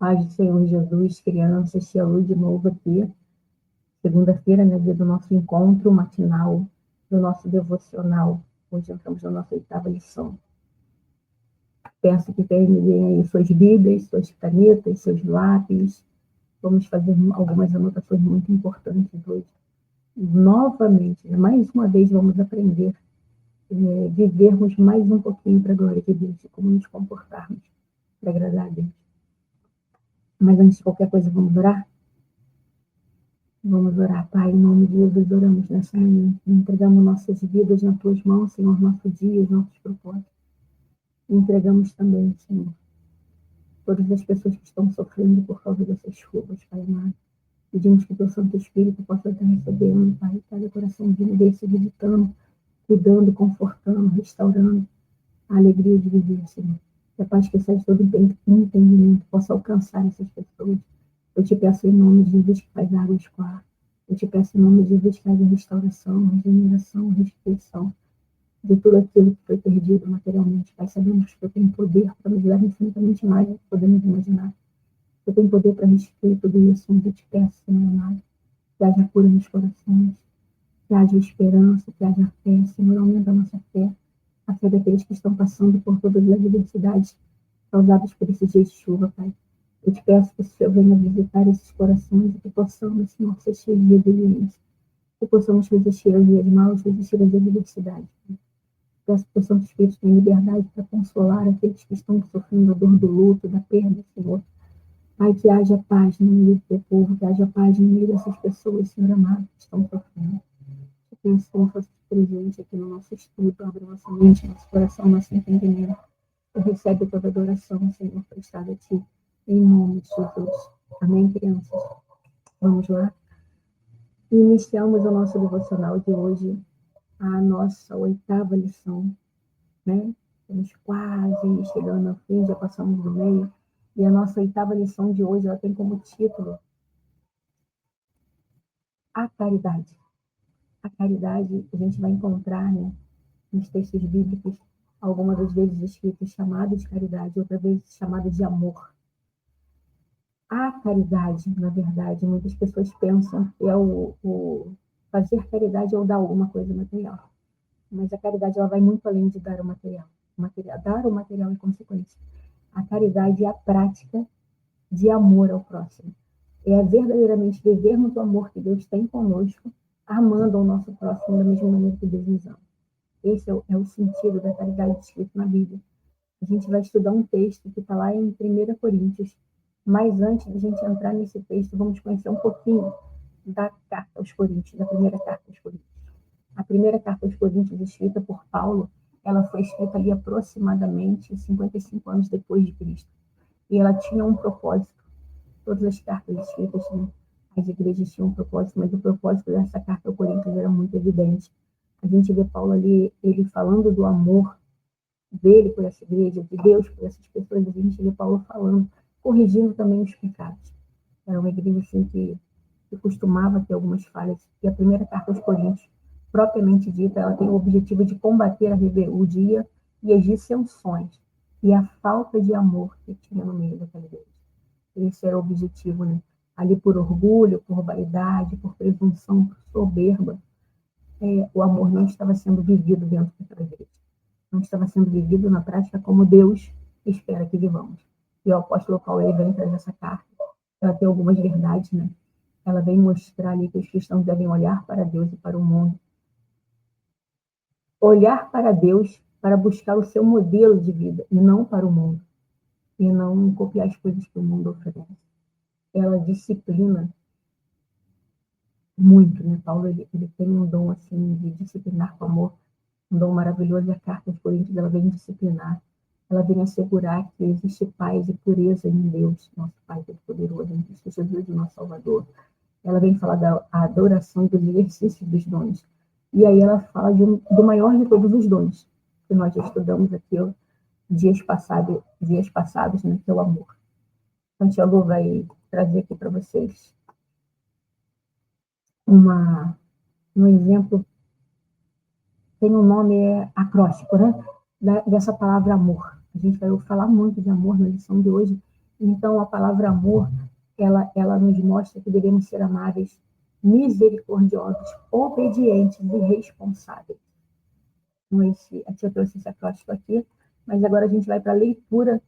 paz do Senhor Jesus, crianças, Tia Lu de novo aqui. Segunda-feira, né, dia do nosso encontro matinal, do nosso devocional. Hoje entramos na nossa 8ª lição. Peço que terminem aí suas Bíblias, suas canetas, seus lápis. Vamos fazer algumas anotações muito importantes hoje. Novamente, mais uma vez, vamos aprender vivermos mais um pouquinho para a glória de Deus e como nos comportarmos para agradar a Deus. Mas antes de qualquer coisa, vamos orar? Vamos orar, Pai, em nome de Jesus, oramos nessa manhã. Entregamos nossas vidas nas Tuas mãos, Senhor, nossos dias, nossos propósitos. Entregamos também, Senhor, todas as pessoas que estão sofrendo por causa dessas chuvas, Pai amado. Pedimos que Teu Santo Espírito possa estar recebendo, Pai, cada coraçãozinho desse, visitando, cuidando, confortando, restaurando a alegria de viver, Senhor. Que a paz que excede todo entendimento possa alcançar essas pessoas. Eu te peço em nome de Jesus que faz água escoar. Eu te peço em nome de Jesus que haja restauração, regeneração, restituição de tudo aquilo que foi perdido materialmente. Pai, sabemos que eu tenho poder para nos dar infinitamente mais do que podemos imaginar. Eu tenho poder para restituir tudo isso, mas eu te peço, Senhor amado, que haja cura nos corações, que haja esperança, que haja fé. Senhor, aumenta a nossa fé, a fé daqueles que estão passando por todas as adversidades causadas por esses dias de chuva, Pai. Eu te peço que o Senhor venha visitar esses corações e que possamos, Senhor, ser cheios de resiliência, que possamos resistir aos dias maus, resistir às adversidades. Peço que o Santo Espírito tenha liberdade para consolar aqueles que estão sofrendo a dor do luto, da perda, Senhor. Pai, que haja paz no meio do teu povo, que haja paz no meio dessas pessoas, Senhor amado, que estão sofrendo. Eu penso como fosse presente aqui no nosso estudo, abre nossa mente, nosso coração, nosso entendimento. Eu recebo toda adoração, Senhor, prestada a Ti, em nome de Jesus. Amém, crianças? Vamos lá? Iniciamos o nosso devocional de hoje, a nossa 8ª lição, né? Estamos quase chegando ao fim, já passamos do meio. E a nossa 8ª lição de hoje, ela tem como título a caridade. A caridade, a gente vai encontrar, né, nos textos bíblicos, algumas das vezes escrito chamado de caridade, outras vezes chamado de amor. A caridade, na verdade, muitas pessoas pensam que é o fazer caridade é o dar alguma coisa material. Mas a caridade, ela vai muito além de dar o material. Dar o material é consequência. A caridade é a prática de amor ao próximo. É verdadeiramente vivermos o amor que Deus tem conosco, amando o nosso próximo da mesma maneira que Deus nos ama. Esse é o sentido da caridade escrito na Bíblia. A gente vai estudar um texto que está lá em 1 Coríntios. Mas antes de a gente entrar nesse texto, vamos conhecer um pouquinho da carta aos Coríntios, da primeira carta aos Coríntios. A primeira carta aos Coríntios, escrita por Paulo, ela foi escrita ali aproximadamente 55 anos depois de Cristo. E ela tinha um propósito. Todas as cartas escritas, né, as igrejas tinham um propósito, mas o propósito dessa carta aos Coríntios era muito evidente. A gente vê Paulo ali, ele falando do amor dele por essa igreja, de Deus por essas pessoas, a gente vê Paulo falando, corrigindo também os pecados. Era uma igreja assim que costumava ter algumas falhas. E a primeira carta aos Coríntios, propriamente dita, ela tem o objetivo de combater a rebeldia e as dissensões e a falta de amor que tinha no meio daquela igreja. Esse era o objetivo, né? Ali por orgulho, por vaidade, por presunção, por soberba, o amor não estava sendo vivido dentro daquela igreja. Não estava sendo vivido na prática como Deus espera que vivamos. E o apóstolo Paulo, ele vem trazer essa carta. Ela tem algumas verdades, né? Ela vem mostrar ali que os cristãos devem olhar para Deus e para o mundo. Olhar para Deus para buscar o seu modelo de vida e não para o mundo. E não copiar as coisas que o mundo oferece. Ela disciplina muito, né? Paulo, ele tem um dom assim de disciplinar com amor, um dom maravilhoso. E a carta aos Coríntios, ela vem disciplinar. Ela vem assegurar que existe paz e pureza em Deus, nosso Pai Todo-Poderoso, em Cristo Jesus, o nosso Salvador. Ela vem falar da adoração, dos exercícios dos dons. E aí ela fala do maior de todos os dons, que nós já estudamos aqui dias passados, né, que é o amor. Santiago vai trazer aqui para vocês um exemplo, tem um nome acróstico, né, dessa palavra amor. A gente vai falar muito de amor na lição de hoje, Então, a palavra amor, ela nos mostra que devemos ser amáveis, misericordiosos, obedientes e responsáveis. Então, a tia trouxe esse acróstico aqui, mas agora a gente vai para a leitura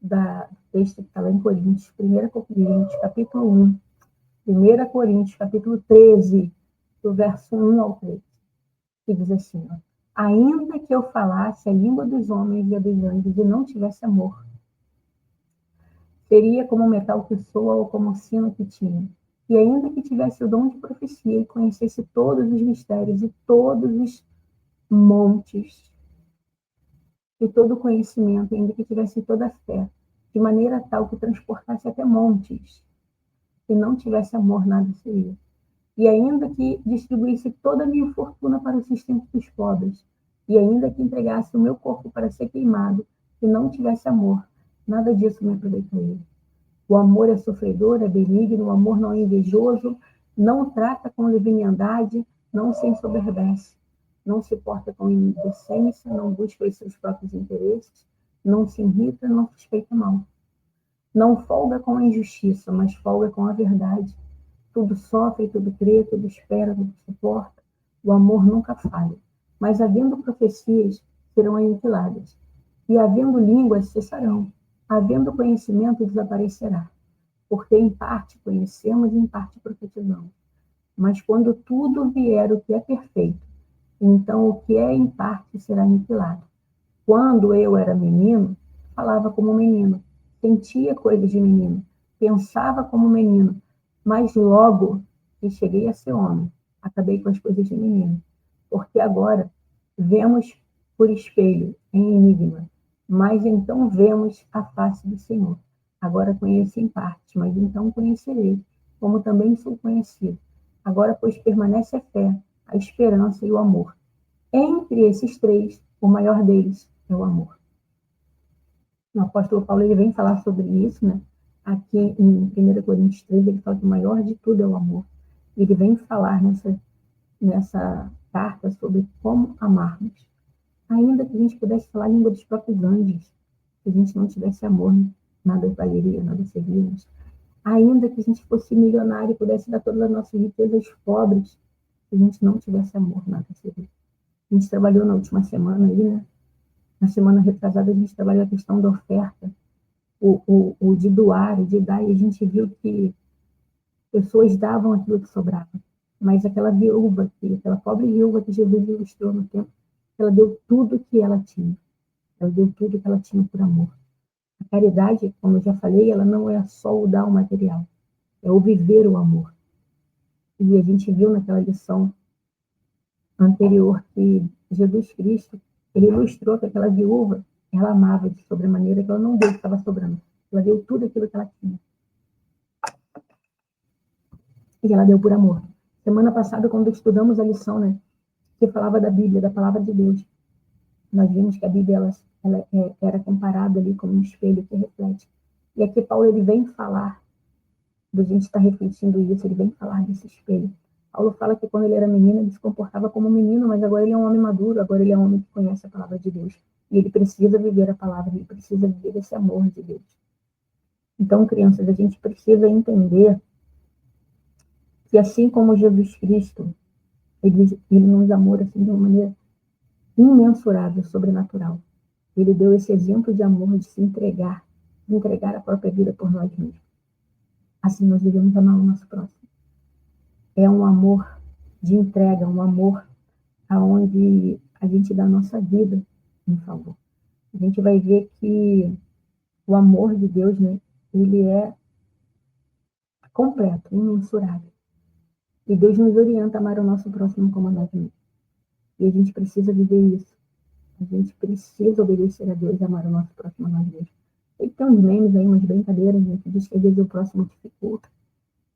do texto que está lá em Coríntios, 1 Coríntios, capítulo 1, 1 Coríntios, capítulo 13, do verso 1 ao 3, que diz assim, ó, ainda que eu falasse a língua dos homens e a dos anjos e não tivesse amor, seria como o metal que soa ou como o sino que tinha. E ainda que tivesse o dom de profecia e conhecesse todos os mistérios e todos os montes e todo o conhecimento, ainda que tivesse toda a fé, de maneira tal que transportasse até montes, e não tivesse amor, nada seria. E ainda que distribuísse toda a minha fortuna para o sustento dos pobres, e ainda que entregasse o meu corpo para ser queimado, e não tivesse amor, nada disso me aproveitaria. O amor é sofredor, é benigno, o amor não é invejoso, não trata com leviandade, não se ensoberbece, não se porta com indecência, não busca os seus próprios interesses, não se irrita, não suspeita mal. Não folga com a injustiça, mas folga com a verdade. Tudo sofre, tudo crê, tudo espera, tudo suporta. O amor nunca falha. Mas havendo profecias, serão aniquiladas. E havendo línguas, cessarão. Havendo conhecimento, desaparecerá. Porque em parte conhecemos e em parte profetizamos. Mas quando tudo vier o que é perfeito, então o que é em parte será aniquilado. Quando eu era menino, falava como menino, sentia coisas de menino, pensava como menino, mas logo que cheguei a ser homem, acabei com as coisas de menino. Porque agora vemos por espelho, em enigma, mas então vemos a face do Senhor. Agora conheço em parte, mas então conhecerei, como também sou conhecido. Agora, pois, permanece a fé, a esperança e o amor. Entre esses três, o maior deles é o amor. O apóstolo Paulo ele vem falar sobre isso, né? Aqui em 1 Coríntios 3, ele fala que o maior de tudo é o amor. Ele vem falar nessa carta sobre como amarmos. Ainda que a gente pudesse falar a língua dos próprios anjos, se a gente não tivesse amor, nada valeria, nada seríamos. Ainda que a gente fosse milionário e pudesse dar todas as nossas riquezas aos pobres, se a gente não tivesse amor, nada seria. A gente trabalhou na última semana aí, né? Na semana retrasada, a gente trabalhou a questão da oferta, o de doar, o de dar, e a gente viu que pessoas davam aquilo que sobrava. Mas aquela viúva, aquela pobre viúva que Jesus ilustrou no tempo, ela deu tudo que ela tinha. Ela deu tudo que ela tinha por amor. A caridade, como eu já falei, ela não é só o dar o material, é o viver o amor. E a gente viu naquela lição anterior que Jesus Cristo, ele ilustrou que aquela viúva, ela amava de sobremaneira, que ela não deu o que estava sobrando. Ela deu tudo aquilo que ela tinha. E ela deu por amor. Semana passada, quando estudamos a lição, né, que falava da Bíblia, da palavra de Deus, nós vimos que a Bíblia era comparada ali como um espelho que reflete. E aqui Paulo ele vem falar, a gente está refletindo isso, ele vem falar desse espelho. Paulo fala que quando ele era menino, ele se comportava como menino, mas agora ele é um homem maduro, agora ele é um homem que conhece a palavra de Deus. E ele precisa viver a palavra, ele precisa viver esse amor de Deus. Então, crianças, a gente precisa entender que assim como Jesus Cristo, ele nos amou assim, de uma maneira imensurável, sobrenatural. Ele deu esse exemplo de amor, de se entregar, de entregar a própria vida por nós mesmos. Assim nós devemos amar o nosso próximo. É um amor de entrega, um amor aonde a gente dá a nossa vida em favor. A gente vai ver que o amor de Deus, né, ele é completo, imensurável. E Deus nos orienta a amar o nosso próximo como a nós mesmos. E a gente precisa viver isso. A gente precisa obedecer a Deus e amar o nosso próximo a nós mesmos. E tem uns memes aí, umas brincadeiras, né, que diz que às vezes o próximo dificulta,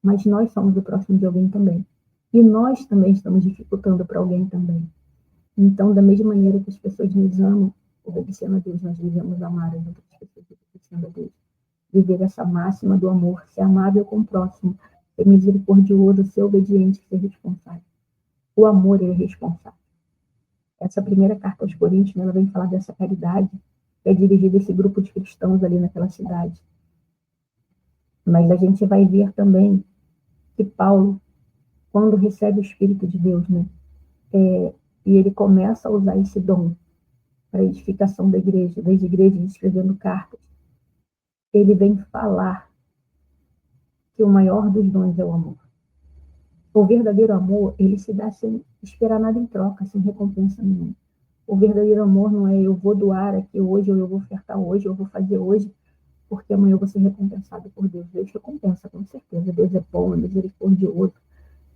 mas nós somos o próximo de alguém também. E nós também estamos dificultando para alguém também. Então, da mesma maneira que as pessoas nos amam, obedecendo a Deus, nós devemos amar as outras pessoas, obedecendo a Deus. Viver essa máxima do amor, ser amável com o próximo, ser misericordioso, ser obediente, ser responsável. O amor é responsável. Essa primeira carta aos Coríntios, ela vem falar dessa caridade, que é dirigida a esse grupo de cristãos ali naquela cidade. Mas a gente vai ver também que Paulo, quando recebe o Espírito de Deus, né, e ele começa a usar esse dom para a edificação da igreja, das igrejas, escrevendo cartas, ele vem falar que o maior dos dons é o amor. O verdadeiro amor, ele se dá sem esperar nada em troca, sem recompensa nenhuma. O verdadeiro amor não é eu vou doar aqui hoje, ou eu vou ofertar hoje, ou eu vou fazer hoje, porque amanhã eu vou ser recompensado por Deus. Deus recompensa, com certeza. Deus é bom, é misericordioso,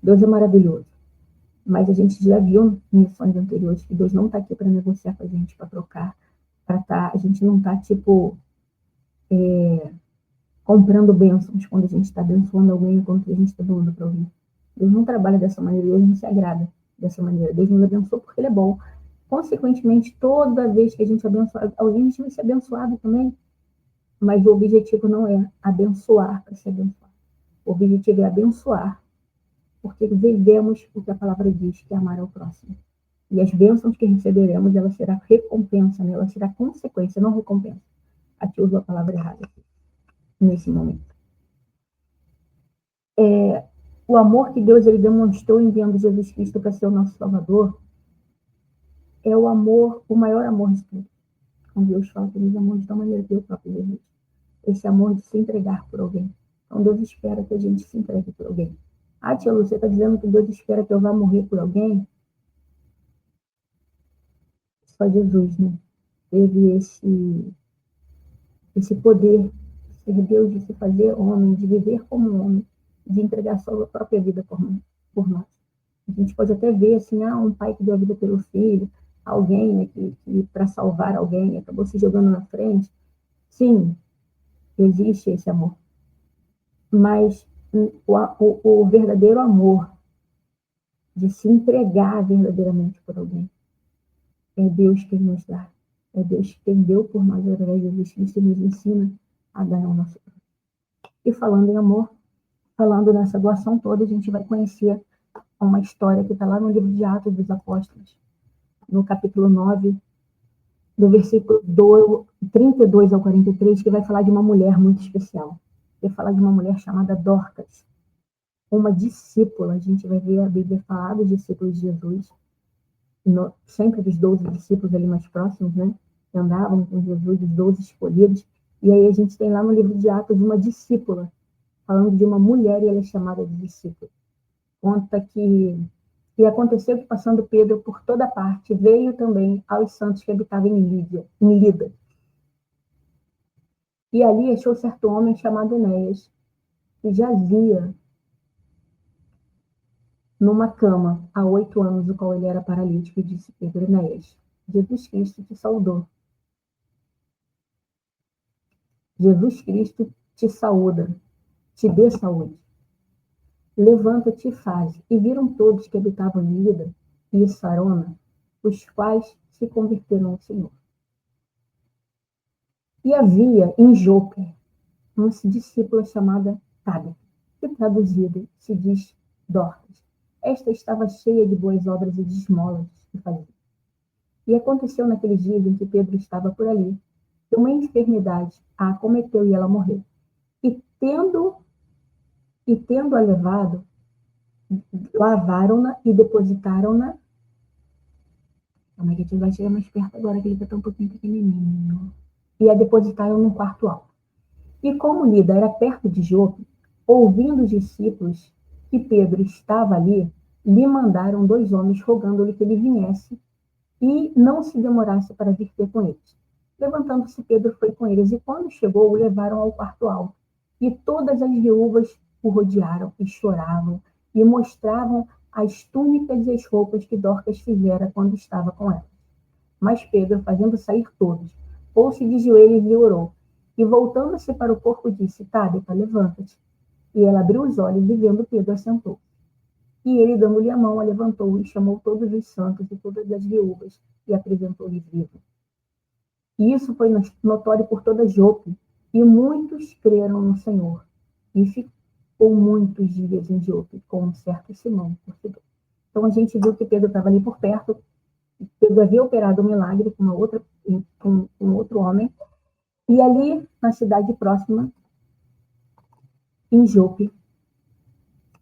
Deus é maravilhoso. Mas a gente já viu em missões anteriores que Deus não está aqui para negociar com a gente, para trocar, a gente não está, tipo, comprando bênçãos quando a gente está abençoando alguém, quando a gente está doando para alguém. Deus não trabalha dessa maneira, Deus não se agrada dessa maneira. Deus nos abençoa porque Ele é bom. Consequentemente, toda vez que a gente abençoa alguém, a gente vai ser abençoado também. Mas o objetivo não é abençoar para ser abençoado. O objetivo é abençoar, porque vivemos o que a palavra diz, que é amar ao próximo. E as bênçãos que receberemos, ela será recompensa, né? Ela será consequência, não recompensa. Aqui uso a palavra errada, nesse momento. O amor que Deus ele demonstrou enviando Jesus Cristo para ser o nosso Salvador é o amor, o maior amor de todos. Quando Deus fala que Ele amou de tal maneira que o próprio Jesus. Esse amor de se entregar por alguém. Então Deus espera que a gente se entregue por alguém. Ah, tia Lu, você está dizendo que Deus espera que eu vá morrer por alguém? Só Jesus, né? Teve esse poder de ser Deus, de se fazer homem, de viver como homem, de entregar sua própria vida por nós. A gente pode até ver assim, um pai que deu a vida pelo filho, alguém, né, que para salvar alguém acabou se jogando na frente. Sim, existe esse amor. Mas o verdadeiro amor de se entregar verdadeiramente por alguém é Deus quem nos dá. É Deus quem deu por nós através de Jesus Cristo e nos ensina a dar o nosso próximo. E falando em amor, falando nessa doação toda, a gente vai conhecer uma história que está lá no livro de Atos dos Apóstolos, no capítulo 9, do versículo 32 ao 43, que vai falar de uma mulher muito especial. Vai falar de uma mulher chamada Dorcas, uma discípula. A gente vai ver a Bíblia falar dos discípulos de Jesus, sempre dos 12 discípulos ali mais próximos, né? Que andavam com Jesus, os 12 escolhidos. E aí a gente tem lá no livro de Atos uma discípula, falando de uma mulher e ela é chamada de discípula. Conta que aconteceu que, passando Pedro por toda parte, veio também aos santos que habitavam em Lida. E ali achou certo homem chamado Enéas, que jazia numa cama há 8 anos, do qual ele era paralítico, e disse: Pedro, Enéas, Jesus Cristo te saudou. Jesus Cristo te saúda, te dê saúde. Levanta-te e faze. E viram todos que habitavam em Lida e Sarona, os quais se converteram ao Senhor. E havia em Jope uma discípula chamada Tabita, que traduzida se diz Dorcas. Esta estava cheia de boas obras e de esmolas que fazia. E aconteceu naqueles dias em que Pedro estava por ali, que uma enfermidade a acometeu e ela morreu. E tendo-a levado, lavaram-na e depositaram-na. Como é que a gente vai chegar mais perto agora, que ele está um pouquinho pequenininho. E a depositaram num quarto alto. E como Lida era perto de Jope, ouvindo os discípulos que Pedro estava ali, lhe mandaram 2 homens rogando-lhe que ele viesse e não se demorasse para vir ter com eles. Levantando-se, Pedro foi com eles, e quando chegou, o levaram ao quarto alto. E todas as viúvas o rodearam e choravam, e mostravam as túnicas e as roupas que Dorcas fizera quando estava com elas. Mas Pedro, fazendo sair todos, pôs-se de joelhos e orou. E voltando-se para o corpo, disse: Tabita, levanta-te. E ela abriu os olhos e, vendo Pedro, assentou. E ele, dando-lhe a mão, a levantou e chamou todos os santos e todas as viúvas e apresentou-lhes vivo. E isso foi notório por toda Jope, e muitos creram no Senhor. E ficou muitos dias em Jope com um certo Simão, curtidor. Então a gente viu que Pedro estava ali por perto. Pedro havia operado um milagre com outro homem. E ali, na cidade próxima, em Jope,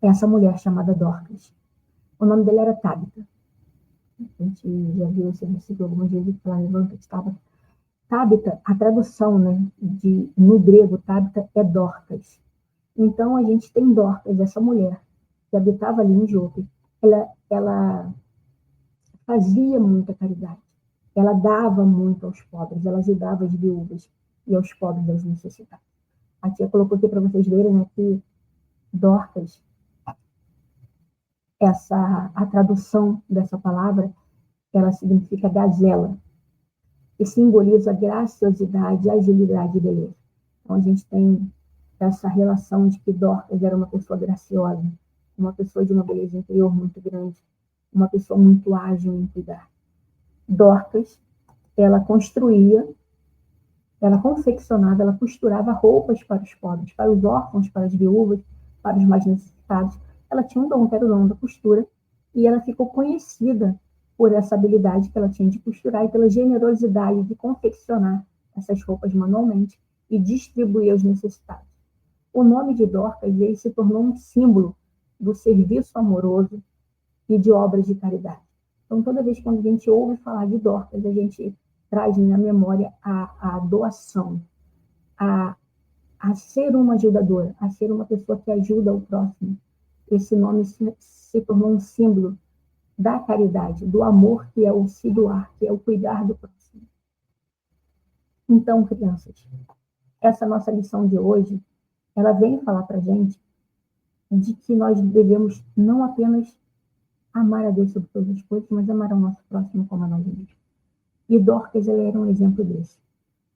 essa mulher chamada Dorcas. O nome dela era Tabita. A gente já viu esse versículo algumas vezes falar, levanta-te, Tabita. Tabita, a tradução, né, no grego, Tabita é Dorcas. Então, a gente tem Dorcas, essa mulher, que habitava ali em Jope. Ela fazia muita caridade. Ela dava muito aos pobres, ela ajudava as viúvas e aos pobres das necessidades. A tia colocou aqui para vocês verem aqui, Dorcas, a tradução dessa palavra, ela significa gazela, que simboliza graciosidade, agilidade e beleza. Então, a gente tem essa relação de que Dorcas era uma pessoa graciosa, uma pessoa de uma beleza interior muito grande, uma pessoa muito ágil em cuidar. Dorcas, ela construía, ela confeccionava, ela costurava roupas para os pobres, para os órfãos, para as viúvas, para os mais necessitados. Ela tinha um dom, que era o dom da costura, e ela ficou conhecida por essa habilidade que ela tinha de costurar e pela generosidade de confeccionar essas roupas manualmente e distribuir aos necessitados. O nome de Dorcas ele se tornou um símbolo do serviço amoroso e de obras de caridade. Então, toda vez que a gente ouve falar de Dorcas, a gente traz na memória a doação, a ser uma ajudadora, a ser uma pessoa que ajuda o próximo. Esse nome se tornou um símbolo da caridade, do amor que é o se doar, que é o cuidar do próximo. Então, crianças, essa nossa lição de hoje, ela vem falar para a gente de que nós devemos não apenas amar a Deus sobre todas as coisas, mas amar ao nosso próximo como a nós mesmos. E Dorcas, ela era um exemplo desse.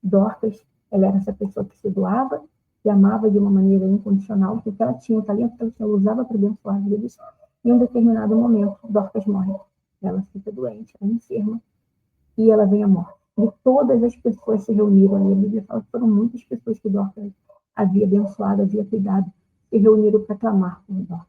Dorcas, ela era essa pessoa que se doava e amava de uma maneira incondicional, porque ela tinha o talento que ela tinha, usava para abençoar vidas. E em um determinado momento, Dorcas morre. Ela fica doente, ela é enferma, e ela vem à morte. E todas as pessoas se reuniram ali. A Bíblia fala que foram muitas pessoas que Dorcas havia abençoado, havia cuidado, se reuniram para clamar por Dorcas.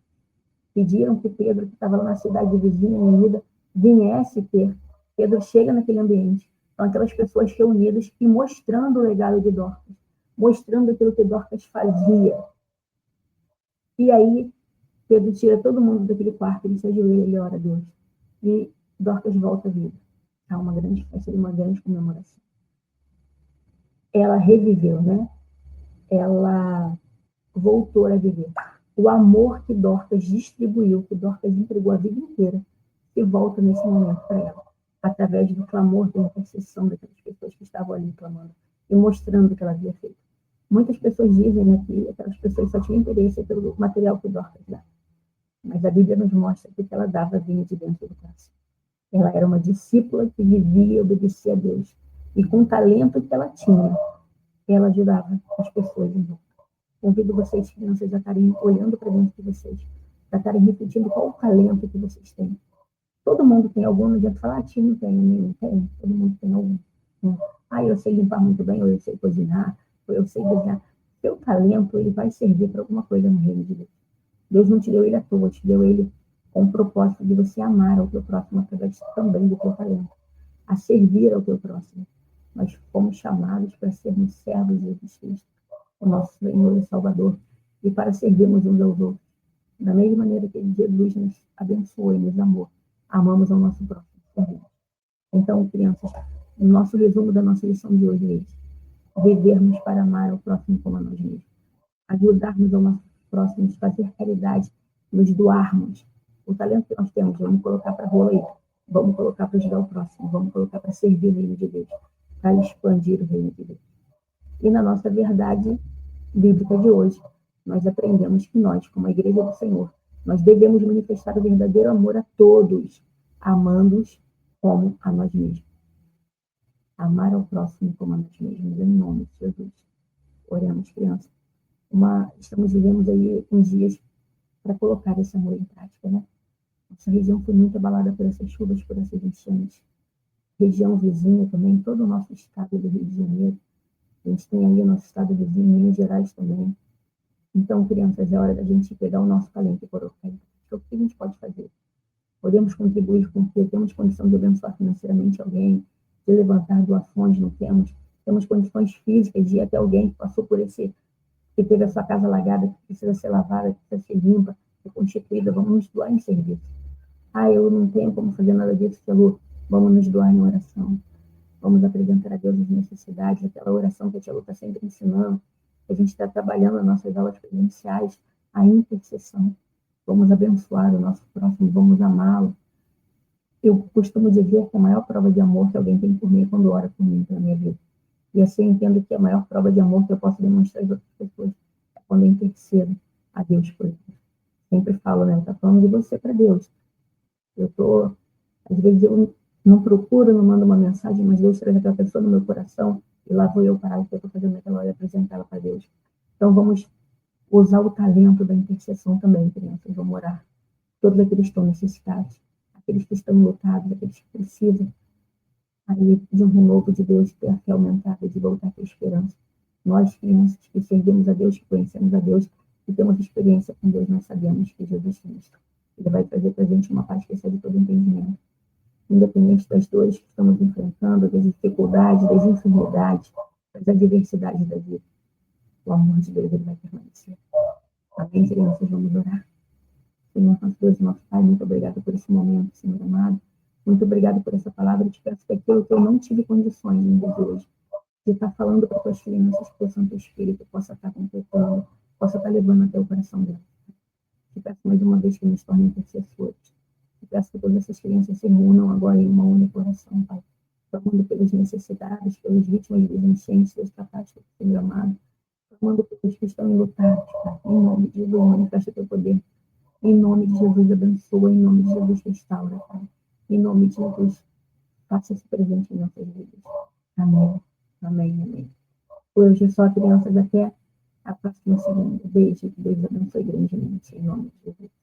Pediram que Pedro, que estava lá na cidade vizinha, Lida, viesse ter. Pedro chega naquele ambiente. Então, aquelas pessoas reunidas e mostrando o legado de Dorcas, mostrando aquilo que Dorcas fazia. E aí, Pedro tira todo mundo daquele quarto, ele se ajoelha, ele ora a Deus. E Dorcas volta à vida. Há uma grande festa, uma grande comemoração. Ela reviveu, né? Ela voltou a viver. O amor que Dorcas distribuiu, que Dorcas entregou a vida inteira, se volta nesse momento para ela, através do clamor, da intercessão daquelas pessoas que estavam ali clamando e mostrando o que ela havia feito. Muitas pessoas dizem, né, que aquelas pessoas só tinham interesse pelo material que Dorcas dava. Mas a Bíblia nos mostra que ela dava vinha de dentro do coração. Ela era uma discípula que vivia e obedecia a Deus. E com o talento que ela tinha, ela ajudava as pessoas em volta. Convido vocês, crianças, a estarem olhando para dentro de vocês, a estarem refletindo qual o talento que vocês têm. Todo mundo tem algum, não adianta falar, tia, não tem, não tem, todo mundo tem algum. Né? Eu sei limpar muito bem, ou eu sei cozinhar, ou eu sei desenhar. Seu talento, ele vai servir para alguma coisa no reino de Deus. Deus não te deu ele à toa, te deu ele com o propósito de você amar ao teu próximo através também do teu talento, a servir ao teu próximo. Nós fomos chamados para sermos servos de Jesus Cristo, o nosso Senhor e Salvador, e para servirmos uns aos outros. Da mesma maneira que Jesus nos abençoou e nos amou, amamos ao nosso próximo. Então, crianças, o nosso resumo da nossa lição de hoje é esse: vivermos para amar ao próximo como a nós mesmos, ajudarmos ao nosso próximo, fazer caridade, nos doarmos. O talento que nós temos, vamos colocar para rolar aí, vamos colocar para ajudar o próximo, vamos colocar para servir o reino de Deus, para expandir o reino de Deus. E na nossa verdade bíblica de hoje, nós aprendemos que nós, como a Igreja do Senhor, nós devemos manifestar o verdadeiro amor a todos, amando-os como a nós mesmos. Amar ao próximo como a nós mesmos, em nome de Jesus. Oremos, crianças. Estamos vivendo aí uns dias para colocar esse amor em prática, né? Nossa região foi muito abalada por essas chuvas, por essas enchentes. Região vizinha também, todo o nosso estado do Rio de Janeiro. A gente tem aí o nosso estado vizinho, Minas Gerais também. Então, crianças, é hora da gente pegar o nosso talento e colocar em prática. O que a gente pode fazer? Podemos contribuir com o que? Temos condição de abençoar financeiramente alguém, de levantar doações, não temos. Temos condições físicas de ir até alguém que passou por esse que teve a sua casa alagada, que precisa ser lavada, que precisa ser limpa, reconstituída, vamos nos doar em serviço. Eu não tenho como fazer nada disso, Tia. Vamos nos doar em oração. Vamos apresentar a Deus as necessidades, aquela oração que a Tia Lu está sempre ensinando. A gente está trabalhando nas nossas aulas presenciais, a intercessão. Vamos abençoar o nosso próximo, vamos amá-lo. Eu costumo dizer que a maior prova de amor que alguém tem por mim é quando ora por mim, pela minha vida. E assim eu entendo que a maior prova de amor que eu posso demonstrar às outras pessoas é quando eu intercedo a Deus por eles. Sempre falo, né? Tá falando de você para Deus. Às vezes eu não procuro, não mando uma mensagem, mas Deus traz aquela pessoa no meu coração e lá vou eu parar o que eu estou fazendo naquela hora e apresentá-la para Deus. Então vamos usar o talento da intercessão também, crianças. Vamos orar. Todos aqueles que estão necessitados, aqueles que estão lutados, aqueles que precisam aí de um renovo de Deus, ter a fé aumentada, de voltar a ter esperança. Nós, crianças que servimos a Deus, que conhecemos a Deus, que temos experiência com Deus, nós sabemos que Jesus Cristo, Ele vai trazer para a gente uma paz que excede todo entendimento. Independente das dores que estamos enfrentando, das dificuldades, das enfermidades, das adversidades da vida, o amor de Deus ele vai permanecer. Amém, crianças? Vamos orar. Senhor, nosso Deus e nosso Pai, muito obrigado por esse momento, Senhor amado. Muito obrigado por essa palavra. Eu te peço que aquilo que eu não tive condições no dia de hoje, de estar falando para as tuas crianças, que o Santo Espírito possa estar completando, possa estar levando até o coração delas. Te peço mais uma vez que nos torne intercessores. Te peço que todas essas crianças se reúnam agora em uma única oração, Pai. Clamando pelas necessidades, pelas vítimas das enchentes, das catástrofes, Senhor amado. Clamando pelos que estão enlutados, Pai. Em nome de Jesus, manifesta o teu poder. Em nome de Jesus, abençoa. Em nome de Jesus, restaura, Pai. Em nome de Jesus, faça-se presente em nossas vidas. Amém. Amém, amém. Hoje só crianças até a próxima segunda. Beijo. Que Deus abençoe grandemente. Em nome de Jesus.